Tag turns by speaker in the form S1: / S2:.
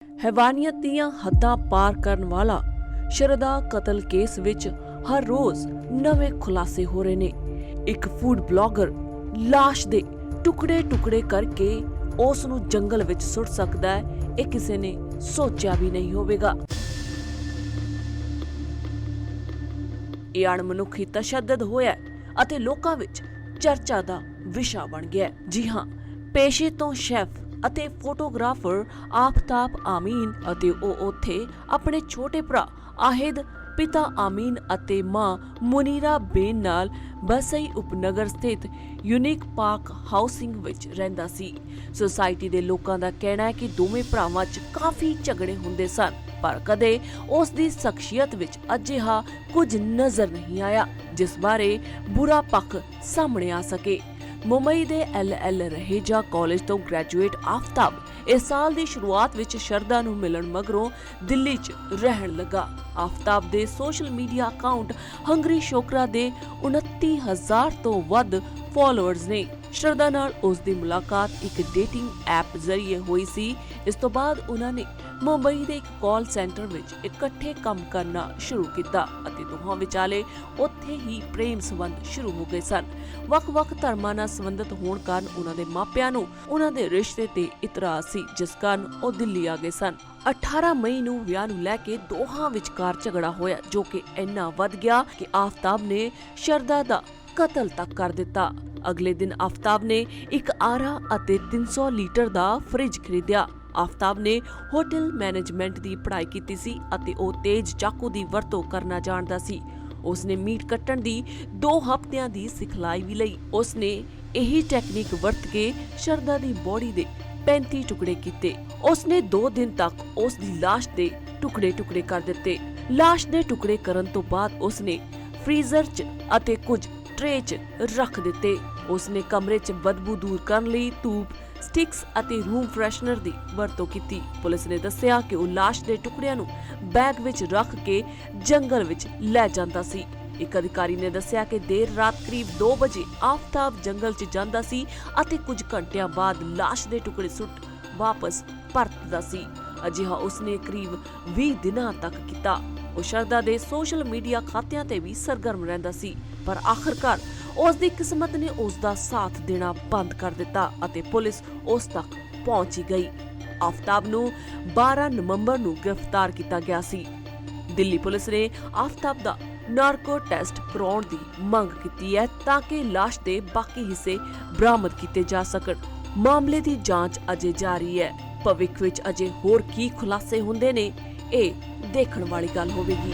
S1: हैवानियत ਦੀਆਂ ਹੱਦਾਂ ਪਾਰ ਕਰਨ ਵਾਲਾ ਸ਼ਰਦਾ ਕਤਲ ਕੇਸ ਵਿੱਚ ਹਰ ਰੋਜ਼ ਨਵੇਂ ਖੁਲਾਸੇ ਹੋ ਰਹੇ ਨੇ। ਇੱਕ ਫੂਡ ਬਲੌਗਰ ਲਾਸ਼ ਦੇ ਟੁਕੜੇ-ਟੁਕੜੇ ਕਰਕੇ ਉਸ ਨੂੰ ਜੰਗਲ ਵਿੱਚ ਸੁੱਟ ਸਕਦਾ ਹੈ, ਇਹ ਕਿਸੇ ਨੇ ਸੋਚਿਆ ਵੀ ਨਹੀਂ ਹੋਵੇਗਾ। ਇਹ ਅਣਮਨੁੱਖੀ ਤਸ਼ੱਦਦ ਹੋਇਆ ਅਤੇ ਲੋਕਾਂ ਵਿੱਚ ਚਰਚਾ ਦਾ ਵਿਸ਼ਾ ਬਣ ਗਿਆ। ਜੀ ਹਾਂ, ਪੇਸ਼ੇ ਤੋਂ ਸ਼ੈਫ ਅਤੇ ਫੋਟੋਗ੍ਰਾਫਰ ਆਫਤਾਬ ਆਮੀਨ ਅਤੇ ਉਹ ਉੱਥੇ ਆਪਣੇ ਛੋਟੇ ਭਰਾ ਆਹਿਦ, ਪਿਤਾ ਆਮੀਨ ਅਤੇ ਮਾਂ ਮੁਨੀਰਾ ਬੇਨ ਨਾਲ ਬਸਈ ਉਪਨਗਰ ਸਥਿਤ ਯੂਨੀਕ ਪਾਰਕ ਹਾਊਸਿੰਗ ਵਿੱਚ ਰਹਿੰਦਾ ਸੀ। ਸੁਸਾਇਟੀ ਦੇ ਲੋਕਾਂ ਦਾ ਕਹਿਣਾ ਹੈ ਕਿ ਦੋਵੇਂ ਭਰਾਵਾਂ 'ਚ ਕਾਫੀ ਝਗੜੇ ਹੁੰਦੇ ਸਨ, ਪਰ ਕਦੇ ਉਸ ਦੀ ਸ਼ਖਸੀਅਤ ਵਿੱਚ ਅਜਿਹਾ ਕੁਝ ਨਜ਼ਰ ਨਹੀਂ ਆਇਆ ਜਿਸ ਬਾਰੇ ਬੁਰਾ ਪੱਖ ਸਾਹਮਣੇ ਆ ਸਕੇ। ਮੁੰਬਈ ਦੇ LL ਰਹੇਜਾ ਕਾਲਜ ਤੋਂ ਗ੍ਰੈਜੂਏਟ ਆਫਤਾਬ ਇਸ ਸਾਲ ਦੀ ਸ਼ੁਰੂਆਤ ਵਿੱਚ ਸ਼ਰਦਾ ਨੂੰ ਮਿਲਣ ਮਗਰੋਂ ਦਿੱਲੀ 'ਚ ਰਹਿਣ ਲੱਗਾ। ਆਫਤਾਬ ਦੇ ਸੋਸ਼ਲ ਮੀਡੀਆ ਅਕਾਊਂਟ ਹੰਗਰੀ ਸ਼ੋਕਰਾ ਦੇ 29,000 ਤੋਂ ਵੱਧ ਫਾਲੋਅਰਸ ਨੇ। ਸ਼ਰਦਾ ਨਾਲ ਉਸ ਦੀ ਮੁਲਾਕਾਤ ਇੱਕ ਡੇਟਿੰਗ ਐਪ ਜ਼ਰੀਏ ਹੋਈ ਸੀ। ਇਸ ਤੋਂ ਬਾਅਦ ਉਹਨਾਂ ਨੇ ਮੁੰਬਈ ਦੇ ਇੱਕ ਕਾਲ ਸੈਂਟਰ ਵਿੱਚ ਇਕੱਠੇ ਕੰਮ ਕਰਨਾ ਸ਼ੁਰੂ ਕੀਤਾ ਅਤੇ ਦੋਹਾਂ ਵਿਚਾਲੇ ਉੱਥੇ ਹੀ ਪ੍ਰੇਮ ਸੰਬੰਧ ਸ਼ੁਰੂ ਹੋ ਗਏ ਸਨ। ਵੱਖ-ਵੱਖ ਧਰਮਾਂ ਨਾਲ ਸੰਬੰਧਿਤ ਹੋਣ ਕਾਰਨ ਉਹਨਾਂ ਦੇ ਮਾਪਿਆਂ ਨੂੰ ਉਹਨਾਂ ਦੇ ਰਿਸ਼ਤੇ ਤੇ ਇਤਰਾਜ਼ ਸੀ, ਜਿਸ ਕਾਰਨ ਉਹ ਦਿੱਲੀ ਆ ਗਏ ਸਨ। 18 ਮਈ ਨੂੰ ਵਿਆਹ ਨੂੰ ਲੈ ਕੇ ਦੋਹਾਂ ਵਿਚਕਾਰ ਝਗੜਾ ਹੋਇਆ, ਜੋ ਕਿ ਇੰਨਾ ਵੱਧ ਗਿਆ ਕਿ ਆਫਤਾਬ ਨੇ ਸ਼ਰਦਾ ਦਾ ਕਤਲ ਤੱਕ ਕਰ ਦਿੱਤਾ। ਅਗਲੇ ਦਿਨ ਆਫਤਾਬ ਨੇ ਇੱਕ ਆਰਾ ਅਤੇ 300 ਲੀਟਰ ਦਾ ਫ੍ਰਿਜ ਖਰੀਦਿਆ। ਆਫਤਾਬ ਨੇ ਹੋਟਲ ਮੈਨੇਜਮੈਂਟ ਦੀ ਪੜ੍ਹਾਈ ਕੀਤੀ ਸੀ ਅਤੇ ਉਹ ਤੇਜ਼ ਚਾਕੂ ਦੀ ਵਰਤੋਂ ਕਰਨਾ ਜਾਣਦਾ ਸੀ। ਉਸਨੇ ਮੀਟ ਕੱਟਣ ਦੀ 2 ਹਫ਼ਤਿਆਂ ਦੀ ਸਿਖਲਾਈ ਵੀ ਲਈ। ਉਸਨੇ ਇਹੀ ਟੈਕਨੀਕ ਵਰਤ ਕੇ ਸ਼ਰਦਾ ਦੀ ਬੋਡੀ ਦੇ 35 ਟੁਕੜੇ ਕੀਤੇ। ਉਸਨੇ 2 ਦਿਨ ਤੱਕ ਉਸ ਦੀ ਲਾਸ਼ ਦੇ ਟੁਕੜੇ-ਟੁਕੜੇ ਕਰ ਦਿੱਤੇ। ਲਾਸ਼ ਦੇ ਟੁਕੜੇ ਕਰਨ ਤੋਂ ਬਾਅਦ ਉਸਨੇ ਫ੍ਰੀਜ਼ਰ 'ਚ ਅਤੇ ਕੁਝ ਟਰੇ 'ਚ ਰੱਖ ਦਿੱਤੇ। ਉਸਨੇ ਕਮਰੇ 'ਚ ਬਦਬੂ ਦੂਰ ਕਰਨ ਲਈ ਧੂਪ, ਸਟਿਕਸ ਅਤੇ ਰੂਮ ਫਰੈਸ਼ਨਰ ਦੀ ਵਰਤੋਂ ਕੀਤੀ। ਪੁਲਿਸ ਨੇ ਦੱਸਿਆ ਕਿ ਉਹ ਲਾਸ਼ ਦੇ ਟੁਕੜਿਆਂ ਨੂੰ ਬੈਗ ਵਿੱਚ ਰੱਖ ਕੇ ਜੰਗਲ ਵਿੱਚ ਲੈ ਜਾਂਦਾ ਸੀ। ਇੱਕ ਅਧਿਕਾਰੀ ਨੇ ਦੱਸਿਆ ਕਿ ਦੇਰ ਰਾਤ ਕਰੀਬ 2 ਵਜੇ ਆਫਤਾਬ ਜੰਗਲ 'ਚ ਜਾਂਦਾ ਸੀ ਅਤੇ ਕੁਝ ਘੰਟਿਆਂ ਬਾਅਦ ਲਾਸ਼ ਦੇ ਟੁਕੜੇ ਸੁੱਟ ਵਾਪਸ ਪਰਤਦਾ ਸੀ। ਅਜਿਹਾ ਉਸਨੇ ਕਰੀਬ 20 ਦਿਨਾਂ ਤੱਕ ਕੀਤਾ। ਉਹ ਸ਼ਰਦਾ ਦੇ ਸੋਸ਼ਲ ਮੀਡੀਆ ਖਾਤਿਆਂ ਤੇ ਵੀ ਸਰਗਰਮ ਰਹਿੰਦਾ ਸੀ, ਪਰ ਆਖਰਕਾਰ ਉਸ ਦੀ ਕਿਸਮਤ ਨੇ ਉਸ ਦਾ ਸਾਥ ਦੇਣਾ ਬੰਦ ਕਰ ਦਿੱਤਾ ਅਤੇ ਪੁਲਿਸ ਉਸ ਤੱਕ ਪਹੁੰਚ ਗਈ। ਆਫਤਾਬ ਨੂੰ 12 ਨਵੰਬਰ ਨੂੰ ਗ੍ਰਿਫਤਾਰ ਕੀਤਾ ਗਿਆ ਸੀ। ਦਿੱਲੀ ਪੁਲਿਸ ਨੇ ਆਫਤਾਬ ਦਾ ਨਾਰਕੋ ਟੈਸਟ ਕਰਾਉਣ ਦੀ ਮੰਗ ਕੀਤੀ ਹੈ ਤਾਂ ਕਿ ਲਾਸ਼ ਦੇ ਬਾਕੀ ਹਿੱਸੇ ਬਰਾਮਦ ਕੀਤੇ ਜਾ ਸਕਣ। ਮਾਮਲੇ ਦੀ ਜਾਂਚ ਅਜੇ ਜਾਰੀ ਹੈ। ਭਵਿੱਖ ਵਿੱਚ ਅਜੇ ਹੋਰ ਕੀ ਖੁਲਾਸੇ ਹੁੰਦੇ ਨੇ, ਇਹ ਦੇਖਣ ਵਾਲੀ ਗੱਲ ਹੋਵੇਗੀ।